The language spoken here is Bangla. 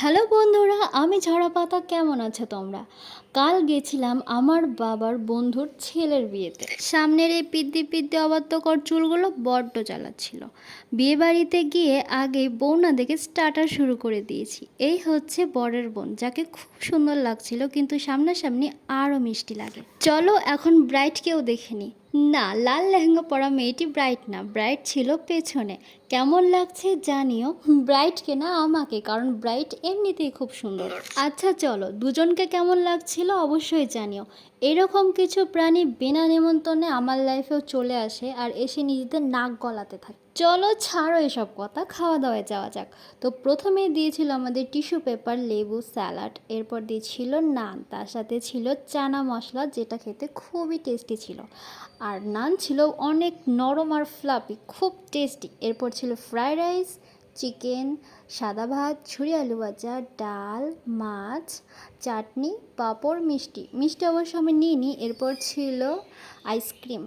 হ্যালো বন্ধুরা, আমি ঝরা পাতা। কেমন আছো তোমরা? কাল গেছিলাম আমার বাবার বন্ধুর ছেলের বিয়েতে। সামনের এই পিদ্দি পিদ্দি অবাত্যকর চুলগুলো বড্ড জ্বালাচ্ছিল। বিয়ে বাড়িতে গিয়ে আগেই বউ না দেখে স্টার্টার শুরু করে দিয়েছি। এই হচ্ছে বরের বোন, যাকে খুব সুন্দর লাগছিল, কিন্তু সামনাসামনি আরও মিষ্টি লাগে। চলো এখন ব্রাইডকেও দেখে নিই। না, লাল লেহেঙ্গা পরা মেয়েটি ব্রাইড না, ব্রাইড ছিল পেছনে। কেমন লাগছে জানিও, ব্রাইডকে না আমাকে, কারণ ব্রাইড এমনিতেই খুব সুন্দর। আচ্ছা চলো, দুজনকে কেমন লাগছিল অবশ্যই জানিও। এরকম কিছু প্রাণী বিনা নিমন্ত্রণে আমার লাইফেও চলে আসে আর এসে নিজেদের নাক গলাতে থাকে। চলো ছাড়ো এসব কথা, খাওয়া দাওয়ায় যাওয়া যাক। তো প্রথমেই দিয়েছিল আমাদের টিস্যু পেপার, লেবু, স্যালাড। এরপর দিয়েছিল নান, তার সাথে ছিল চানা মশলা, যেটা খেতে খুবই টেস্টি ছিল। আর নান ছিল অনেক নরম আর ফ্লাফি, খুব টেস্টি। এরপর ছিল ফ্রাইড রাইস, চিকেন, সাদা ভাত, ছুরি আলু ভাজা, ডাল, মাছ, চাটনি, পাঁপড়, মিষ্টি। মিষ্টি অবশ্য আমি নিইনি। এরপর ছিল আইসক্রিম।